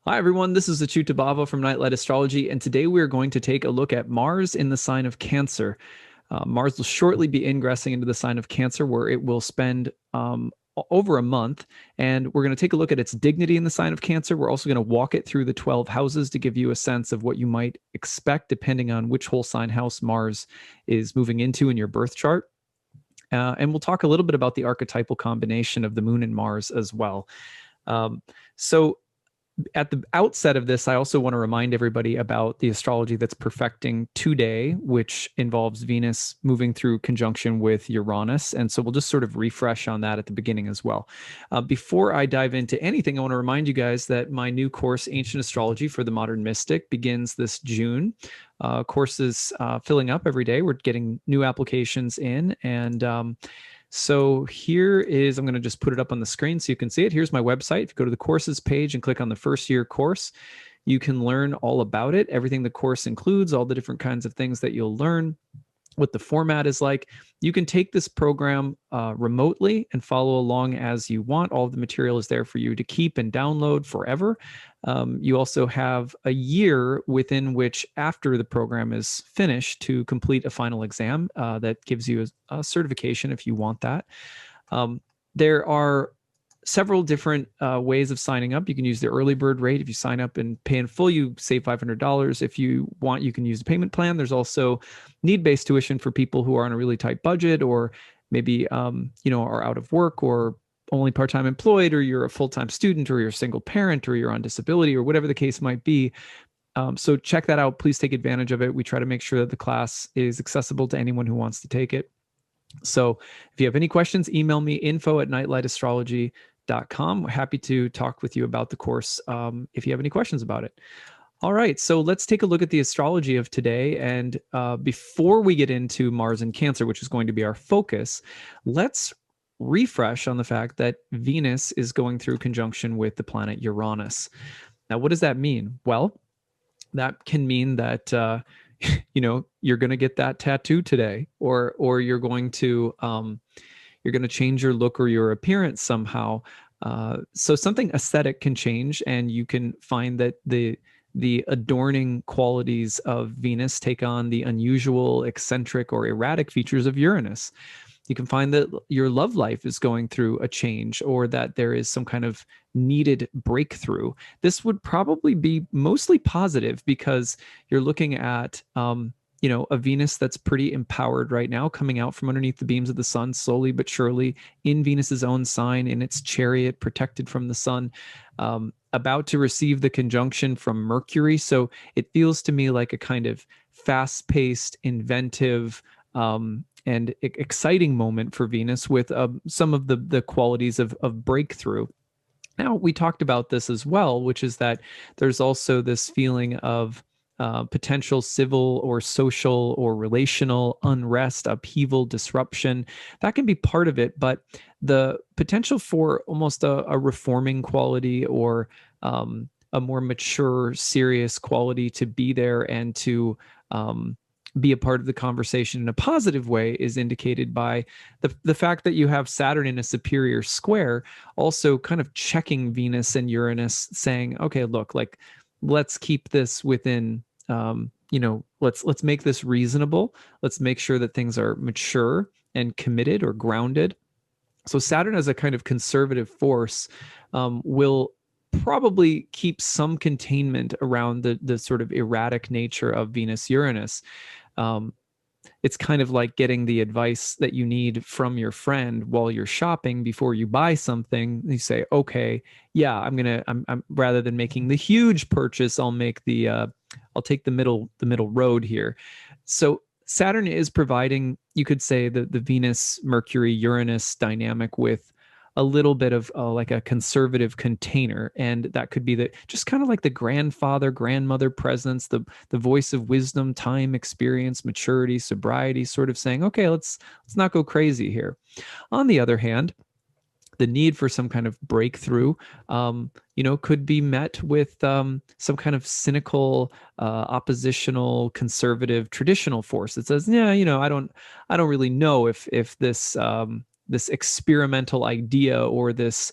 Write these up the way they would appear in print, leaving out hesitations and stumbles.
Hi, everyone. This is acyuta-bhava from Nightlight Astrology, and today we are going to take a look at Mars in the sign of Cancer. Mars will shortly be ingressing into the sign of Cancer, where it will spend over a month, and we're going to take a look at its dignity in the sign of Cancer. We're also going to walk it through the 12 houses to give you a sense of what you might expect depending on which whole sign house Mars is moving into in your birth chart. And we'll talk a little bit about the archetypal combination of the moon and Mars as well. So at the outset of this, I also want to remind everybody about the astrology that's perfecting today, which involves Venus moving through conjunction with Uranus. And so we'll just sort of refresh on that at the beginning as well. Before I dive into anything, I want to remind you guys that my new course, Ancient Astrology for the Modern Mystic, begins this June. Course is filling up every day. We're getting new applications in, and so here is, I'm going to just put it up on the screen so you can see it. Here's my website. If you go to the courses page and click on the first year course, you can learn all about it, everything the course includes, all the different kinds of things that you'll learn, what the format is like. You can take this program remotely and follow along as you want. All of the material is there for you to keep and download forever. You also have a year within which, after the program is finished, to complete a final exam that gives you a certification if you want that. There are several different ways of signing up. You can use the early bird rate. If you sign up and pay in full, you save $500. If you want, you can use the payment plan. There's also need-based tuition for people who are on a really tight budget, or maybe are out of work, or only part-time employed, or you're a full-time student, or you're a single parent, or you're on disability, or whatever the case might be. So check that out. Please take advantage of it. We try to make sure that the class is accessible to anyone who wants to take it. So if you have any questions, email me, info@nightlightastrology.com. We're happy to talk with you about the course if you have any questions about it. All right, so let's take a look at the astrology of today. And before we get into Mars and Cancer, which is going to be our focus, let's refresh on the fact that Venus is going through conjunction with the planet Uranus. Now, what does that mean? Well, that can mean that you're going to get that tattoo today, or you're going to change your look or your appearance somehow. So something aesthetic can change, and you can find that the adorning qualities of Venus take on the unusual, eccentric, or erratic features of Uranus. You can find that your love life is going through a change, or that there is some kind of needed breakthrough. This would probably be mostly positive, because you're looking at a Venus that's pretty empowered right now, coming out from underneath the beams of the sun, slowly but surely, in Venus's own sign, in its chariot, protected from the sun, about to receive the conjunction from Mercury. So it feels to me like a kind of fast-paced, inventive, and exciting moment for Venus, with some of the qualities of breakthrough. Now, we talked about this as well, which is that there's also this feeling of potential civil or social or relational unrest, upheaval, disruption. That can be part of it, but the potential for almost a reforming quality, or a more mature, serious quality to be there and to be a part of the conversation in a positive way is indicated by the fact that you have Saturn in a superior square, also kind of checking Venus and Uranus, saying, okay, look, like, let's keep this within, let's make this reasonable. Let's make sure that things are mature and committed or grounded. So Saturn, as a kind of conservative force, will probably keep some containment around the sort of erratic nature of Venus-Uranus. It's kind of like getting the advice that you need from your friend while you're shopping before you buy something. You say, okay, yeah, I'm rather than making the huge purchase, I'll take the middle road here. So Saturn is providing, you could say, the Venus, Mercury, Uranus dynamic with a little bit of like a conservative container. And that could be just kind of like the grandfather, grandmother presence, the voice of wisdom, time, experience, maturity, sobriety, sort of saying, okay, let's not go crazy here. On the other hand, the need for some kind of breakthrough, could be met with some kind of cynical, oppositional, conservative, traditional force that says, yeah, I don't really know if this this experimental idea, or this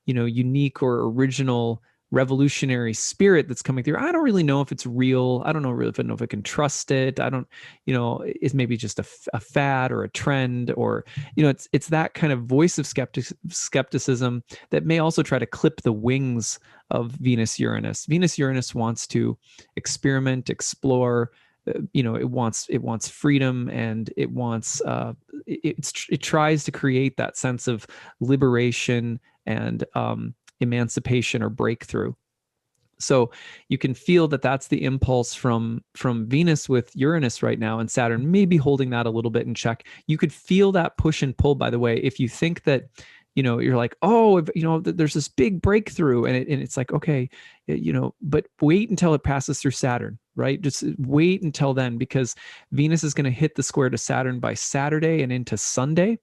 unique or original revolutionary spirit that's coming through. I don't really know if it's real. I don't know really if I know if I can trust it. I don't, it's maybe just a fad or a trend, or, it's that kind of voice of skepticism that may also try to clip the wings of Venus Uranus. Venus Uranus wants to experiment, explore. It wants freedom, and it tries to create that sense of liberation and emancipation or breakthrough. So you can feel that that's the impulse from Venus with Uranus right now, and Saturn maybe holding that a little bit in check. You could feel that push and pull, by the way, if you think that, you're like, oh, there's this big breakthrough, and it's like, okay, but wait until it passes through Saturn, right? Just wait until then, because Venus is going to hit the square to Saturn by Saturday and into Sunday.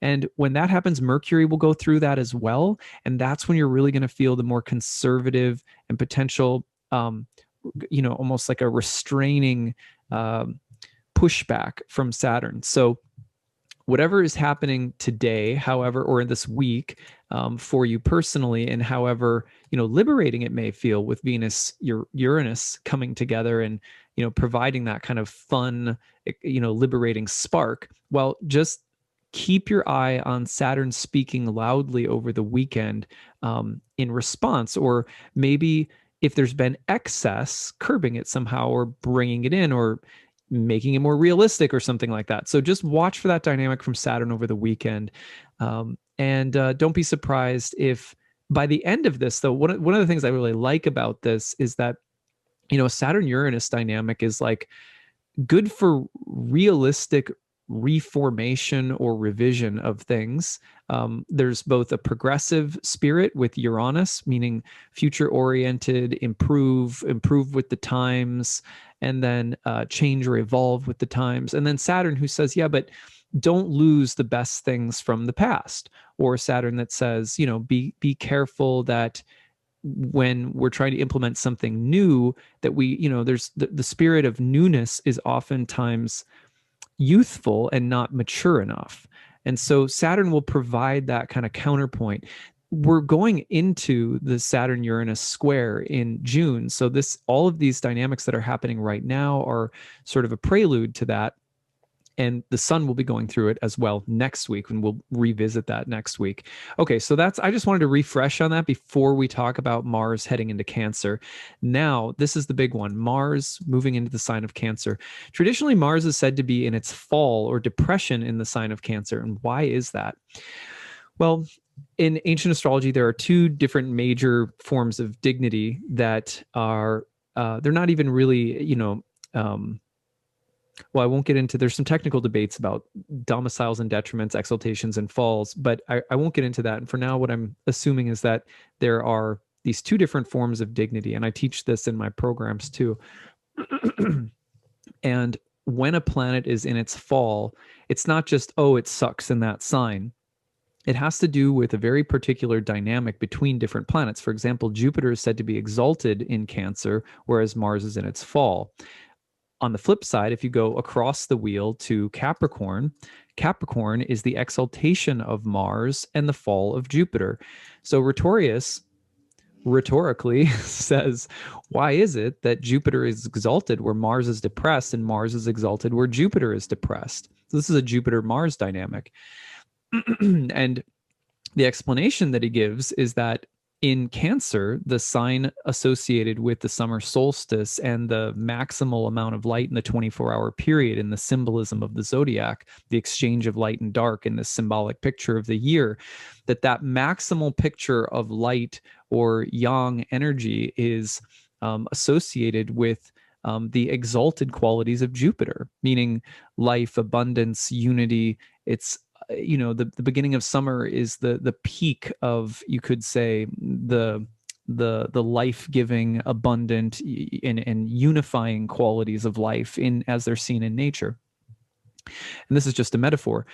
And when that happens, Mercury will go through that as well. And that's when you're really going to feel the more conservative and potential, almost like a restraining pushback from Saturn. So whatever is happening today, however, or in this week for you personally, and however, liberating it may feel with Venus, Uranus coming together and, providing that kind of fun, liberating spark, well, just keep your eye on Saturn speaking loudly over the weekend in response, or maybe if there's been excess, curbing it somehow, or bringing it in, or making it more realistic or something like that. So just watch for that dynamic from Saturn over the weekend. And don't be surprised if by the end of this, though, one of the things I really like about this is that, Saturn-Uranus dynamic is like good for realistic reformation or revision of things. There's both a progressive spirit with Uranus, meaning future oriented, improve with the times, and then change or evolve with the times. And then Saturn, who says, yeah, but don't lose the best things from the past. Or Saturn that says, be careful that when we're trying to implement something new, that we, there's the spirit of newness is oftentimes youthful and not mature enough. And so Saturn will provide that kind of counterpoint. We're going into the Saturn-Uranus square in June. So all of these dynamics that are happening right now are sort of a prelude to that. And the sun will be going through it as well next week, and we'll revisit that next week. Okay, so I just wanted to refresh on that before we talk about Mars heading into Cancer. Now, this is the big one, Mars moving into the sign of Cancer. Traditionally, Mars is said to be in its fall or depression in the sign of Cancer. And why is that? Well, in ancient astrology, there are two different major forms of dignity that are, they're not even really, well, I won't get into, there's some technical debates about domiciles and detriments, exaltations and falls, but I won't get into that. And for now, what I'm assuming is that there are these two different forms of dignity. And I teach this in my programs too. And when a planet is in its fall, it's not just, oh, it sucks in that sign. It has to do with a very particular dynamic between different planets. For example, Jupiter is said to be exalted in Cancer, whereas Mars is in its fall. On the flip side, if you go across the wheel to Capricorn, Capricorn is the exaltation of Mars and the fall of Jupiter. So rhetorically says, why is it that Jupiter is exalted where Mars is depressed, and Mars is exalted where Jupiter is depressed? So this is a Jupiter-Mars dynamic. And the explanation that he gives is that in Cancer, the sign associated with the summer solstice and the maximal amount of light in the 24-hour period, in the symbolism of the zodiac, the exchange of light and dark in the symbolic picture of the year, that maximal picture of light or yang energy is associated with the exalted qualities of Jupiter, meaning life, abundance, unity. It's the beginning of summer is the peak of, you could say, the life-giving, abundant, and unifying qualities of life as they're seen in nature. And this is just a metaphor,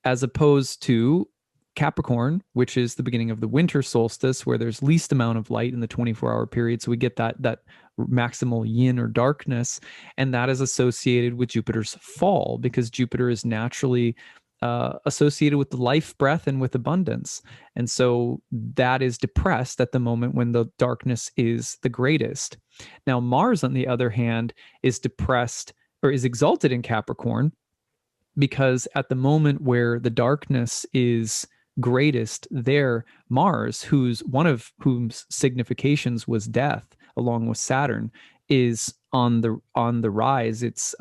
as opposed to Capricorn, which is the beginning of the winter solstice, where there's least amount of light in the 24-hour period. So we get that maximal yin or darkness, and that is associated with Jupiter's fall, because Jupiter is naturally associated with the life breath and with abundance. And so that is depressed at the moment when the darkness is the greatest. Now, Mars, on the other hand, is depressed or is exalted in Capricorn, because at the moment where the darkness is greatest, there Mars, who's one of whom's significations was death, along with Saturn, is on the rise. It's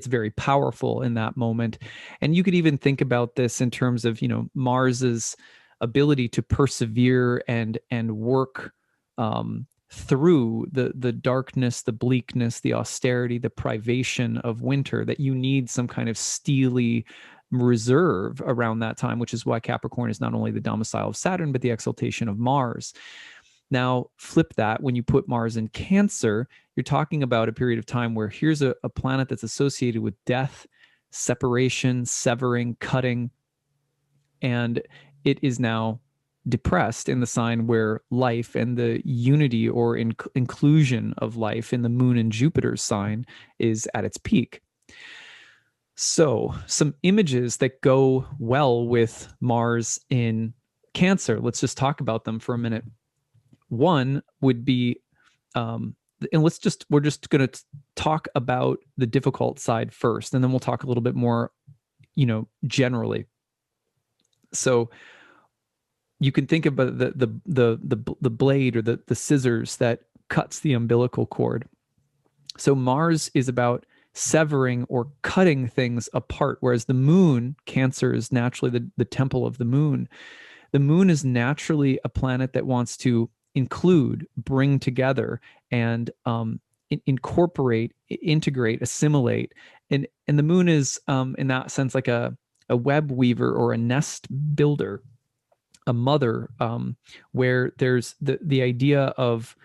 very powerful in that moment. And you could even think about this in terms of, you know, Mars's ability to persevere and work through the darkness, the bleakness, the austerity, the privation of winter, that you need some kind of steely reserve around that time, which is why Capricorn is not only the domicile of Saturn, but the exaltation of Mars. Now, flip that, when you put Mars in Cancer, you're talking about a period of time where here's a planet that's associated with death, separation, severing, cutting, and it is now depressed in the sign where life and the unity or inclusion of life in the Moon and Jupiter's sign is at its peak. So, some images that go well with Mars in Cancer, let's just talk about them for a minute. One would be, and we're just going to talk about the difficult side first, and then we'll talk a little bit more, you know, generally. So you can think about the blade or the scissors that cuts the umbilical cord. So Mars is about severing or cutting things apart, whereas the Moon, Cancer, is naturally the temple of the Moon. The Moon is naturally a planet that wants to include, bring together, and incorporate, integrate, assimilate. And the Moon is, in that sense, like a web weaver or a nest builder, a mother, where there's the idea of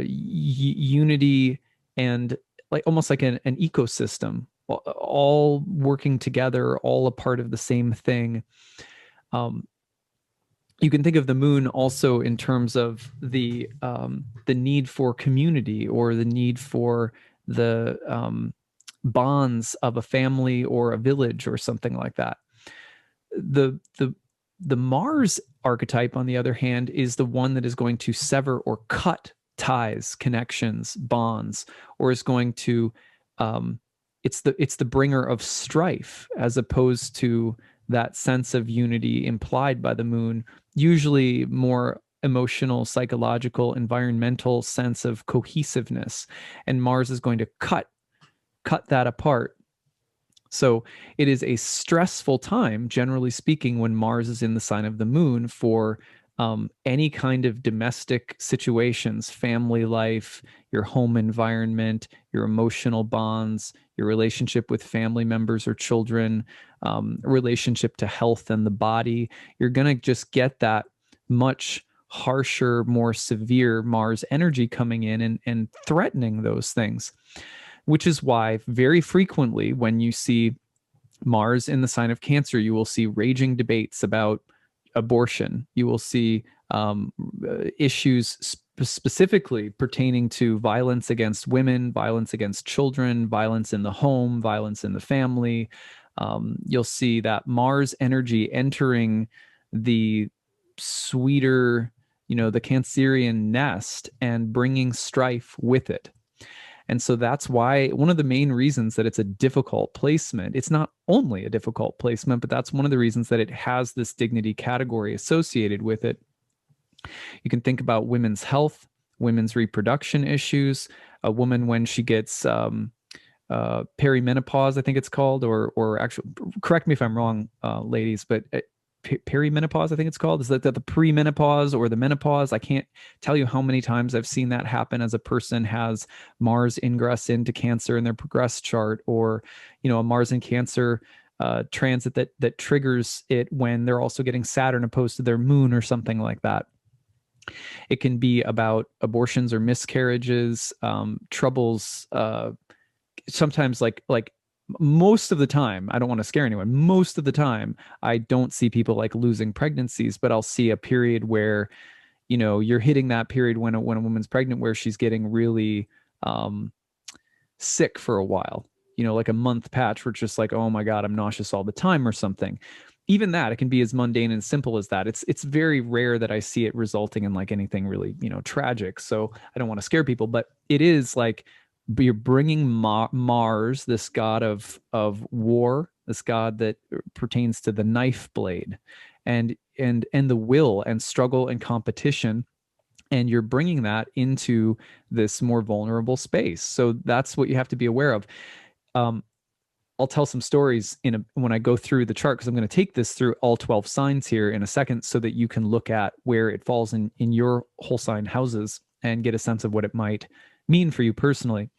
unity and like almost like an ecosystem, all working together, all a part of the same thing. You can think of the Moon also in terms of the need for community, or the need for the bonds of a family or a village or something like that. The Mars archetype, on the other hand, is the one that is going to sever or cut ties, connections, bonds, or is going to it's the bringer of strife, as opposed to that sense of unity implied by the Moon, usually more emotional, psychological, environmental sense of cohesiveness. And Mars is going to cut that apart. So it is a stressful time, generally speaking, when Mars is in the sign of the Moon, for any kind of domestic situations, family life, your home environment, your emotional bonds, your relationship with family members or children, relationship to health and the body. You're going to just get that much harsher, more severe Mars energy coming in and threatening those things, which is why very frequently when you see Mars in the sign of Cancer, you will see raging debates about abortion. You will see issues specifically pertaining to violence against women, violence against children, violence in the home, violence in the family. You'll see that Mars energy entering the sweeter, the Cancerian nest and bringing strife with it. And so that's why one of the main reasons that it's a difficult placement, it's not only a difficult placement, but that's one of the reasons that it has this dignity category associated with it. You can think about women's health, women's reproduction issues, a woman when she gets perimenopause, I think it's called, or actually, correct me if I'm wrong, ladies, but perimenopause, I think it's called. Is that the premenopause or the menopause? I can't tell you how many times I've seen that happen as a person has Mars ingress into Cancer in their progress chart, or a Mars in Cancer transit that triggers it when they're also getting Saturn opposed to their Moon or something like that. It can be about abortions or miscarriages, troubles. Sometimes like most of the time, I don't want to scare anyone. Most of the time, I don't see people like losing pregnancies, but I'll see a period where, you're hitting that period when a woman's pregnant, where she's getting really sick for a while. you know, like a month patch where it's just like, oh my God, I'm nauseous all the time or something. Even that, it can be as mundane and simple as that. It's very rare that I see it resulting in like anything really, you know, tragic. So I don't want to scare people, but it is like you're bringing Mars, this god of war, this god that pertains to the knife blade, and the will and struggle and competition, and you're bringing that into this more vulnerable space. So that's what you have to be aware of. Um, I'll tell some stories when I go through the chart, because I'm going to take this through all 12 signs here in a second so that you can look at where it falls in your whole sign houses and get a sense of what it might mean for you personally.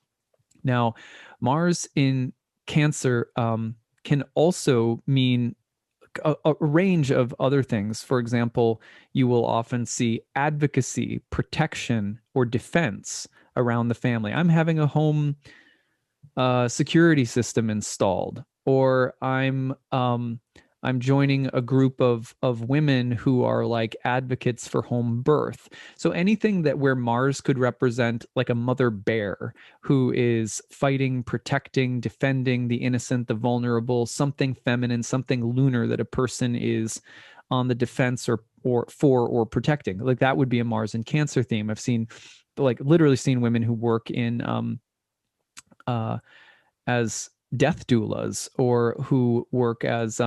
Now, Mars in Cancer can also mean a range of other things. For example, you will often see advocacy, protection, or defense around the family. I'm having a home security system installed, or I'm joining a group of women who are like advocates for home birth. So anything that where Mars could represent like a mother bear who is fighting, protecting, defending the innocent, the vulnerable, something feminine, something lunar that a person is on the defense or protecting. Like that would be a Mars and Cancer theme. I've seen, like, literally seen women who work in as death doulas, or who work as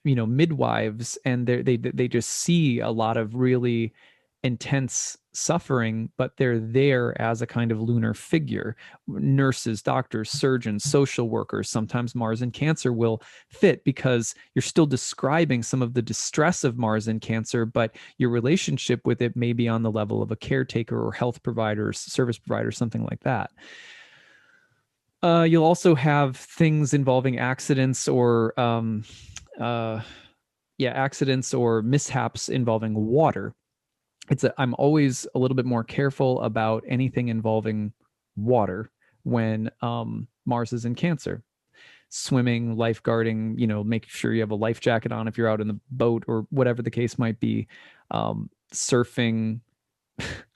you know, midwives, and they just see a lot of really intense suffering, but they're there as a kind of lunar figure. Nurses, doctors, surgeons, social workers. Sometimes Mars and Cancer will fit because you're still describing some of the distress of Mars and Cancer, but your relationship with it may be on the level of a caretaker or health provider, service provider, something like that. You'll also have things involving accidents or accidents or mishaps involving water. I'm always a little bit more careful about anything involving water when Mars is in Cancer. Swimming, lifeguarding, you know, make sure you have a life jacket on if you're out in the boat or whatever the case might be. Surfing.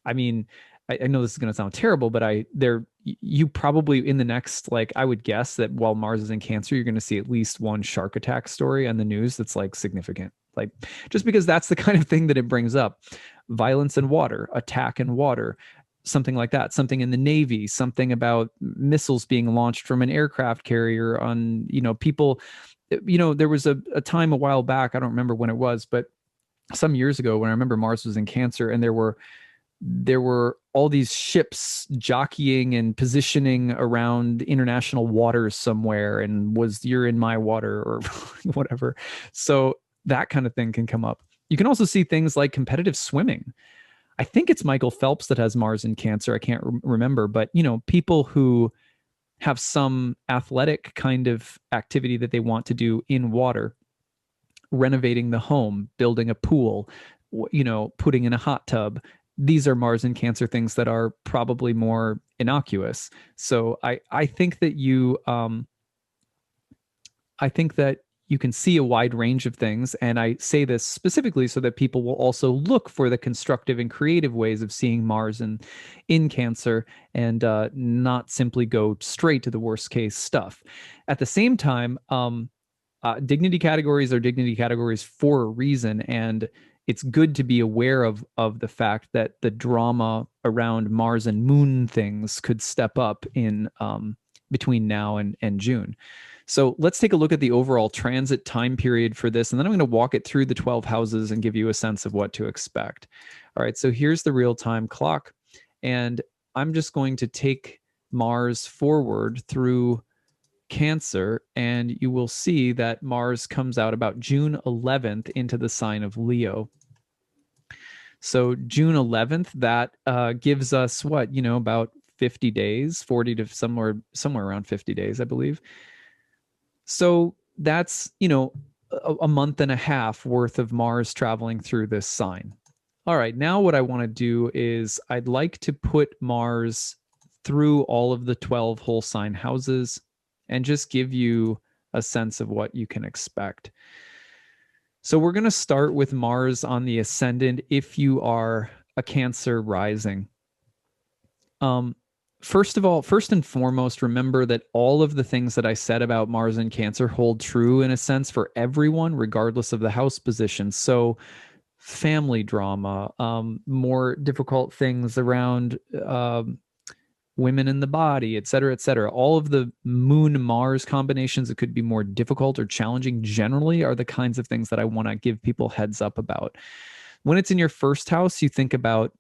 I mean, I know this is going to sound terrible, but you probably in the next, like, I would guess that while Mars is in Cancer, you're going to see at least one shark attack story on the news that's like significant, like, just because that's the kind of thing that it brings up. Violence in water, attack in water, something like that, something in the Navy, something about missiles being launched from an aircraft carrier on, you know, people, you know, there was a time a while back, I don't remember when it was, but some years ago when I remember Mars was in Cancer, and there were all these ships jockeying and positioning around international waters somewhere, and was you're in my water or whatever. So that kind of thing can come up. You can also see things like competitive swimming. I think it's Michael Phelps that has Mars in Cancer. I can't remember, but you know, people who have some athletic kind of activity that they want to do in water, renovating the home, building a pool, you know, putting in a hot tub. These are Mars and Cancer things that are probably more innocuous. So I think that you can see a wide range of things. And I say this specifically so that people will also look for the constructive and creative ways of seeing Mars in Cancer, and not simply go straight to the worst case stuff. At the same time, dignity categories are dignity categories for a reason. And it's good to be aware of the fact that the drama around Mars and Moon things could step up in between now and June. So let's take a look at the overall transit time period for this, and then I'm going to walk it through the 12 houses and give you a sense of what to expect. All right, so here's the real-time clock, and I'm just going to take Mars forward through Cancer, and you will see that Mars comes out about June 11th into the sign of Leo. So June 11th, that gives us what, you know, about 50 days, 40 to somewhere around 50 days, I believe. So that's, you know, a month and a half worth of Mars traveling through this sign. All right, now what I want to do is I'd like to put Mars through all of the 12 whole sign houses and just give you a sense of what you can expect. So we're going to start with Mars on the ascendant if you are a Cancer rising. first of all, first and foremost, remember that all of the things that I said about Mars and Cancer hold true in a sense for everyone, regardless of the house position. So family drama, more difficult things around women in the body, et cetera, et cetera. All of the Moon Mars combinations that could be more difficult or challenging generally are the kinds of things that I want to give people heads up about. When it's in your first house, you think about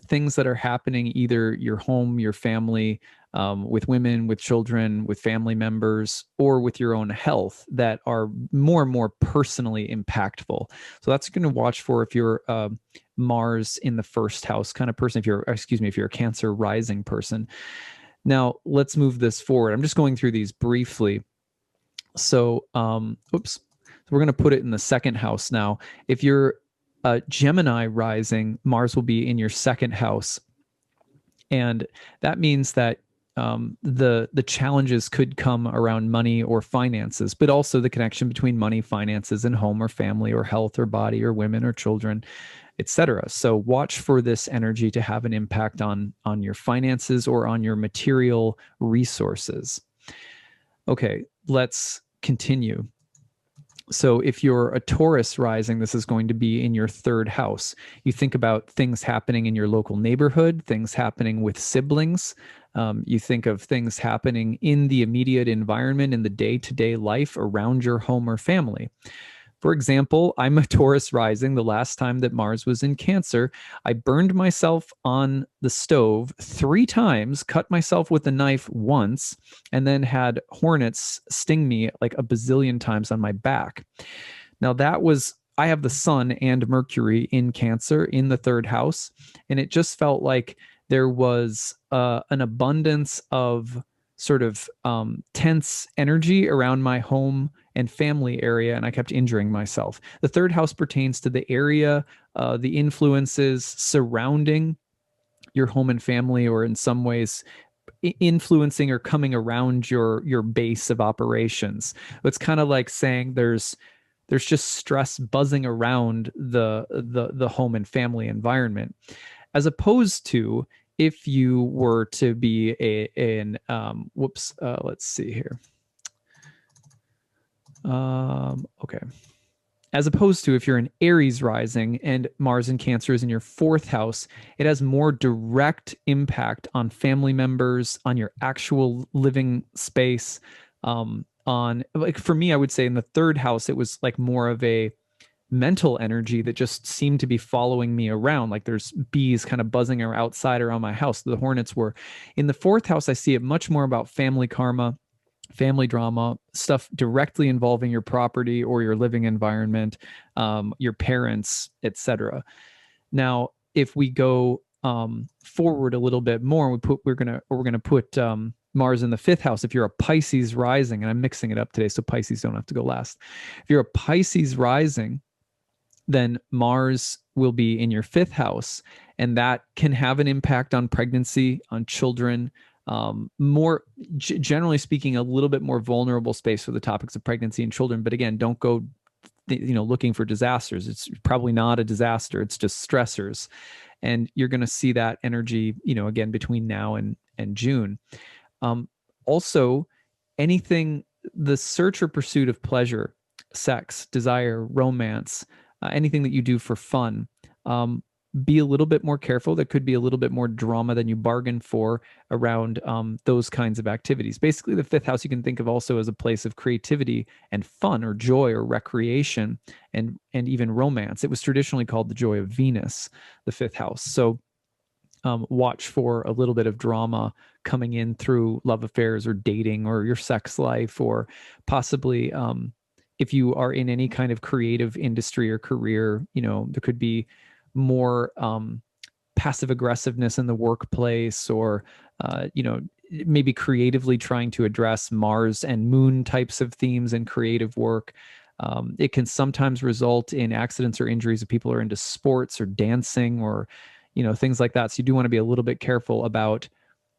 things that are happening, either your home, your family, with women, with children, with family members, or with your own health that are more and more personally impactful. So that's going to watch for if you're Mars in the first house kind of person, if you're a Cancer rising person. Now let's move this forward. I'm just going through these briefly. So, oops. So we're going to put it in the second house now. If you're Gemini rising, Mars will be in your second house. And that means that the challenges could come around money or finances, but also the connection between money, finances, and home or family or health or body or women or children, etc. So watch for this energy to have an impact on your finances or on your material resources. Okay, let's continue. So if you're a Taurus rising, this is going to be in your third house. You think about things happening in your local neighborhood, things happening with siblings. You think of things happening in the immediate environment, in the day-to-day life around your home or family. For example, I'm a Taurus rising. The last time that Mars was in Cancer, I burned myself on the stove 3 times, cut myself with a knife once, and then had hornets sting me like a bazillion times on my back. Now I have the Sun and Mercury in Cancer in the third house, and it just felt like there was an abundance of sort of tense energy around my home and family area, and I kept injuring myself. The third house pertains to the area, the influences surrounding your home and family, or in some ways influencing or coming around your base of operations. It's kind of like saying there's just stress buzzing around the home and family environment, as opposed to if you were to be let's see here. Okay. As opposed to if you're an Aries rising and Mars in Cancer is in your fourth house, it has more direct impact on family members, on your actual living space. Like for me, I would say in the third house, it was like more of a mental energy that just seemed to be following me around. Like there's bees kind of buzzing outside around my house. The hornets were. In the fourth house, I see it much more about family karma, family drama, stuff directly involving your property or your living environment, your parents, etc. Now, if we go forward a little bit more, we're gonna put Mars in the fifth house. If you're a Pisces rising, and I'm mixing it up today, so Pisces don't have to go last. If you're a Pisces rising, then Mars will be in your fifth house, and that can have an impact on pregnancy, on children, more generally speaking, a little bit more vulnerable space for the topics of pregnancy and children. But again, don't go looking for disasters. It's probably not a disaster. It's just stressors. And you're going to see that energy, again, between now and June. Also, the search or pursuit of pleasure, sex, desire, romance, anything that you do for fun, be a little bit more careful. There could be a little bit more drama than you bargained for around those kinds of activities. Basically, the fifth house you can think of also as a place of creativity and fun or joy or recreation and even romance. It was traditionally called the joy of Venus, the fifth house. So watch for a little bit of drama coming in through love affairs or dating or your sex life, or possibly if you are in any kind of creative industry or career, there could be more passive aggressiveness in the workplace, or maybe creatively trying to address Mars and Moon types of themes in creative work. It can sometimes result in accidents or injuries if people are into sports or dancing or things like that. So you do want to be a little bit careful about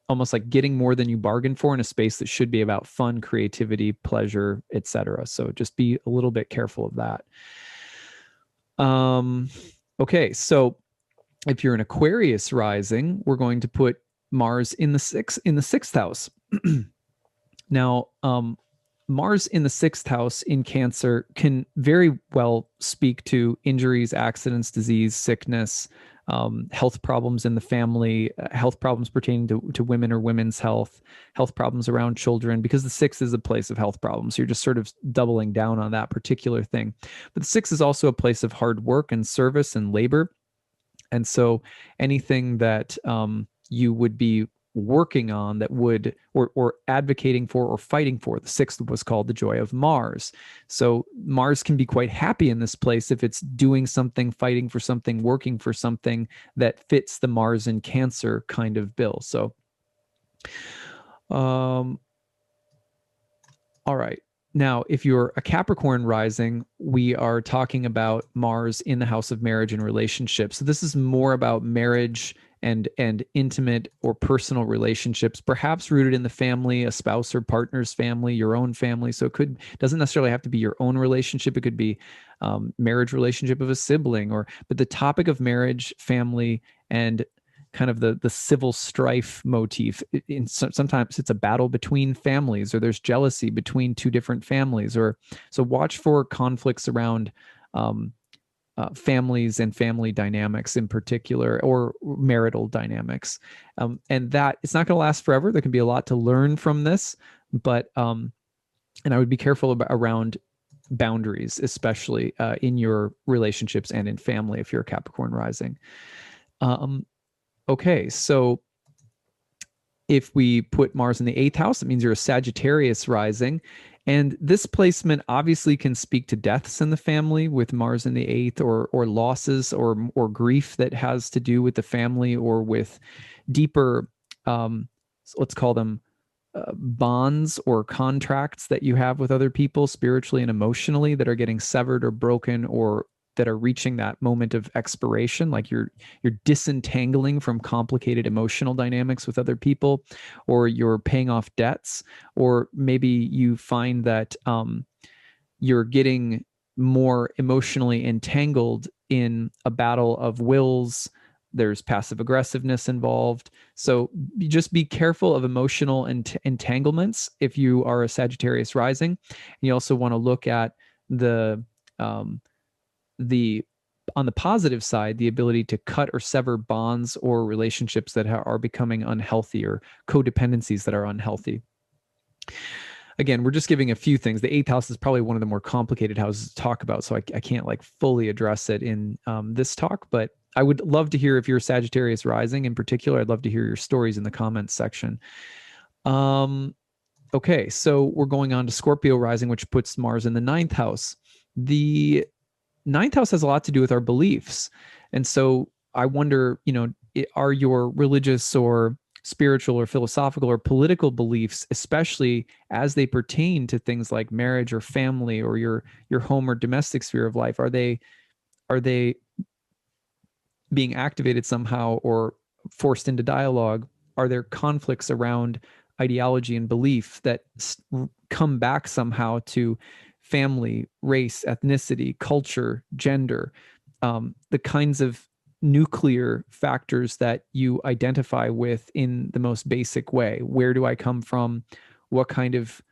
almost like getting more than you bargained for in a space that should be about fun, creativity, pleasure, etc. So just be a little bit careful of that. Okay, so if you're an Aquarius rising, we're going to put Mars in the sixth house. Now, Mars in the sixth house in Cancer can very well speak to injuries, accidents, disease, sickness, health problems in the family, health problems pertaining to women or women's health problems around children, because the sixth is a place of health problems. You're just sort of doubling down on that particular thing. But the sixth is also a place of hard work and service and labor. And so anything that you would be working on that would, or advocating for or fighting for, the sixth was called the joy of Mars. So Mars can be quite happy in this place if it's doing something, fighting for something, working for something that fits the Mars in Cancer kind of bill. So, all right. Now, if you're a Capricorn rising, we are talking about Mars in the house of marriage and relationships. So this is more about marriage and intimate or personal relationships, perhaps rooted in the family, a spouse or partner's family, your own family. So it doesn't necessarily have to be your own relationship. It could be marriage relationship of a sibling, but the topic of marriage, family, and kind of the civil strife motif. Sometimes it's a battle between families, or there's jealousy between two different families, or so watch for conflicts around families and family dynamics in particular, or marital dynamics. And that it's not going to last forever. There can be a lot to learn from this, but and I would be careful around boundaries, especially in your relationships and in family if you're a Capricorn rising. Okay, so if we put Mars in the 8th house, it means you're a Sagittarius rising. And this placement obviously can speak to deaths in the family with Mars in the 8th, or losses or grief that has to do with the family, or with deeper, let's call them bonds or contracts that you have with other people spiritually and emotionally that are getting severed or broken, or that are reaching that moment of expiration, like you're disentangling from complicated emotional dynamics with other people, or you're paying off debts, or maybe you find that you're getting more emotionally entangled in a battle of wills. There's passive aggressiveness involved. So just be careful of emotional entanglements if you are a Sagittarius rising. And you also want to look at on the positive side, the ability to cut or sever bonds or relationships that are becoming unhealthy, or codependencies that are unhealthy. Again, we're just giving a few things. The 8th house is probably one of the more complicated houses to talk about, so I can't like fully address it in this talk, but I would love to hear if you're Sagittarius rising in particular. I'd love to hear your stories in the comments section. Okay, so we're going on to Scorpio rising, which puts Mars in the 9th house. The 9th house has a lot to do with our beliefs. And so I wonder, are your religious or spiritual or philosophical or political beliefs, especially as they pertain to things like marriage or family or your home or domestic sphere of life, are they being activated somehow or forced into dialogue? Are there conflicts around ideology and belief that come back somehow to family, race, ethnicity, culture, gender, the kinds of nuclear factors that you identify with in the most basic way? Where do I come from? What kind of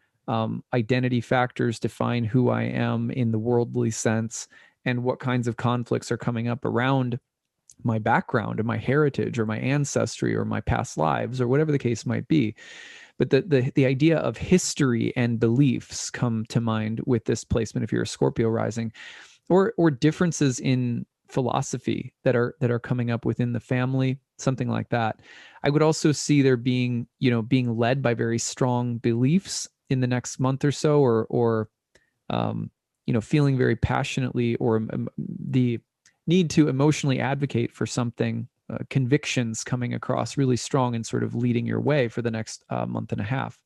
identity factors define who I am in the worldly sense? And what kinds of conflicts are coming up around my background or my heritage or my ancestry or my past lives, or whatever the case might be? But the idea of history and beliefs come to mind with this placement if you're a Scorpio rising, or differences in philosophy that are coming up within the family, something like that. I would also see there being led by very strong beliefs in the next month or so, or feeling very passionately, or the need to emotionally advocate for something. Convictions coming across really strong and sort of leading your way for the next month and a half.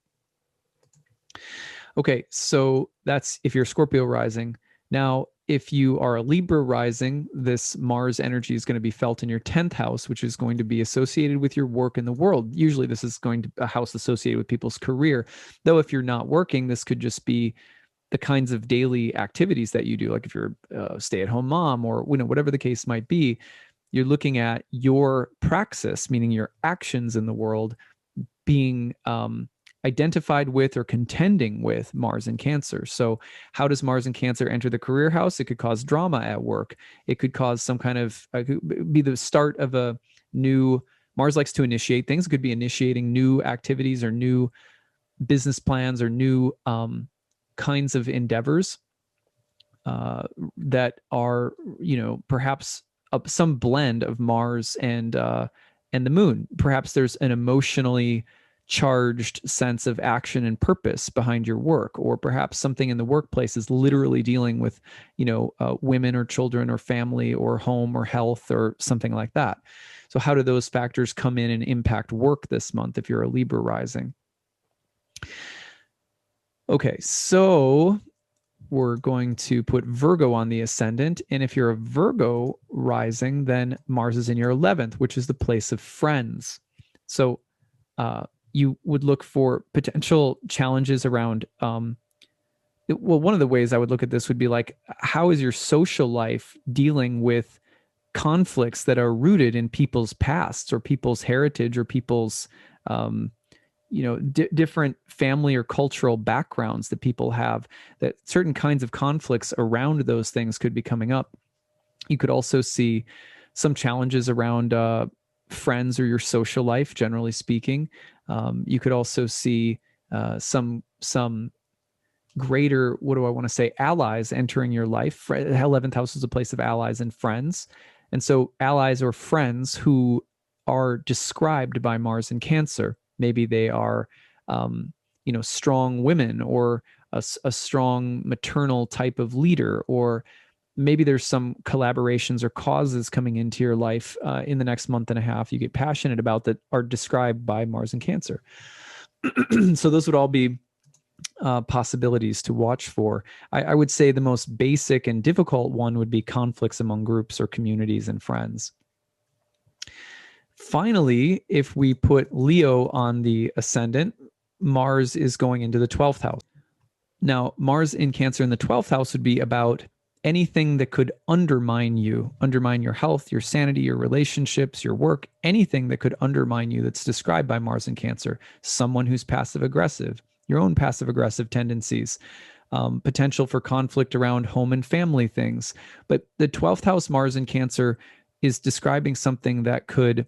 Okay, so that's if you're Scorpio rising. Now, if you are a Libra rising, this Mars energy is going to be felt in your 10th house, which is going to be associated with your work in the world. Usually this is going to be a house associated with people's career. Though if you're not working, this could just be the kinds of daily activities that you do, like if you're a stay-at-home mom, or whatever the case might be. you're looking at your praxis, meaning your actions in the world, being identified with or contending with Mars in Cancer. So how does Mars in Cancer enter the career house? It could cause drama at work. It could cause some kind of, could be the start of a new, Mars likes to initiate things. It could be initiating new activities or new business plans or new kinds of endeavors that are, perhaps some blend of Mars and the moon. Perhaps there's an emotionally charged sense of action and purpose behind your work, or perhaps something in the workplace is literally dealing with, women or children or family or home or health or something like that. So how do those factors come in and impact work this month if you're a Libra rising? Okay, so we're going to put Virgo on the ascendant. And if you're a Virgo rising, then Mars is in your 11th, which is the place of friends. So you would look for potential challenges around, well, one of the ways I would look at this would be like, how is your social life dealing with conflicts that are rooted in people's pasts or people's heritage or people's, different family or cultural backgrounds that people have, that certain kinds of conflicts around those things could be coming up. You could also see some challenges around friends or your social life, generally speaking. You could also see some greater, what do I want to say, allies entering your life. 11th house is a place of allies and friends. And so allies or friends who are described by Mars in Cancer. Maybe they are, strong women or a strong maternal type of leader, or maybe there's some collaborations or causes coming into your life in the next month and a half you get passionate about that are described by Mars in Cancer. So those would all be possibilities to watch for. I would say the most basic and difficult one would be conflicts among groups or communities and friends. Finally, if we put Leo on the ascendant, Mars is going into the 12th house. Now, Mars in Cancer in the 12th house would be about anything that could undermine you, undermine your health, your sanity, your relationships, your work, anything that could undermine you that's described by Mars in Cancer. Someone who's passive aggressive, your own passive aggressive tendencies, potential for conflict around home and family things. But the 12th house Mars in Cancer is describing something that could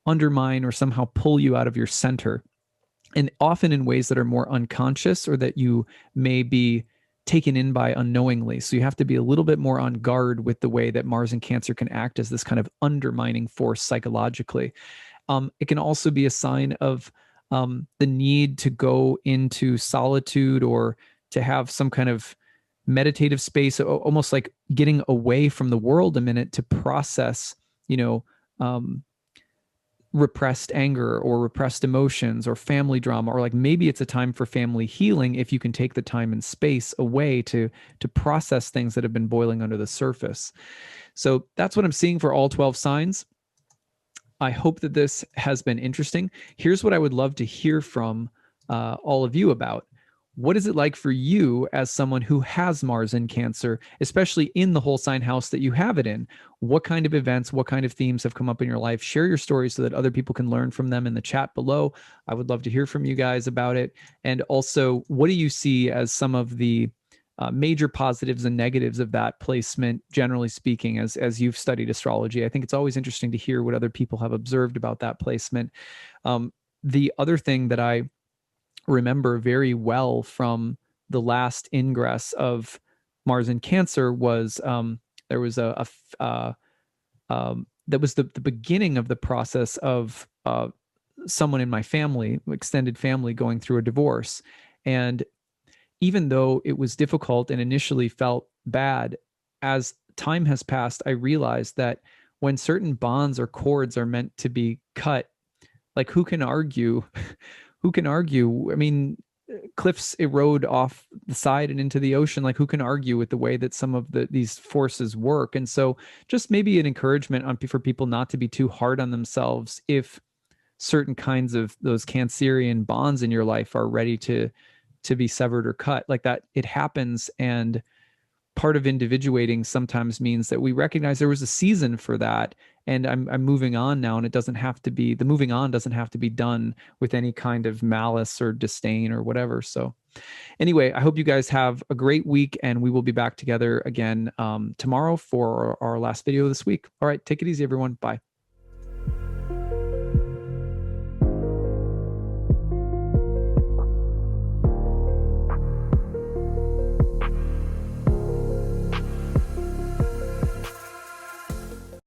undermine or somehow pull you out of your center, and often in ways that are more unconscious or that you may be taken in by unknowingly. So you have to be a little bit more on guard with the way that Mars in Cancer can act as this kind of undermining force psychologically. It can also be a sign of the need to go into solitude or to have some kind of meditative space, almost like getting away from the world a minute to process, repressed anger or repressed emotions or family drama, or like maybe it's a time for family healing if you can take the time and space away to process things that have been boiling under the surface. So that's what I'm seeing for all 12 signs. I hope that this has been interesting. Here's what I would love to hear from all of you about. What is it like for you as someone who has Mars in Cancer, especially in the whole sign house that you have it in? What kind of events, what kind of themes have come up in your life? Share your stories so that other people can learn from them in the chat below. I would love to hear from you guys about it. And also, what do you see as some of the major positives and negatives of that placement, generally speaking, as you've studied astrology? I think it's always interesting to hear what other people have observed about that placement. The other thing that I remember very well from the last ingress of Mars in Cancer was there was that was the beginning of the process of someone in my family, extended family, going through a divorce. And even though it was difficult and initially felt bad, as time has passed, I realized that when certain bonds or cords are meant to be cut, like who can argue? Who can argue? I mean, cliffs erode off the side and into the ocean. Like who can argue with the way that some of these forces work? And so just maybe an encouragement for people not to be too hard on themselves if certain kinds of those Cancerian bonds in your life are ready to be severed or cut, like that. It happens, and part of individuating sometimes means that we recognize there was a season for that, and I'm moving on now, and it doesn't have to be, the moving on doesn't have to be done with any kind of malice or disdain or whatever. So anyway, I hope you guys have a great week, and we will be back together again tomorrow for our last video this week. All right, take it easy, everyone. Bye.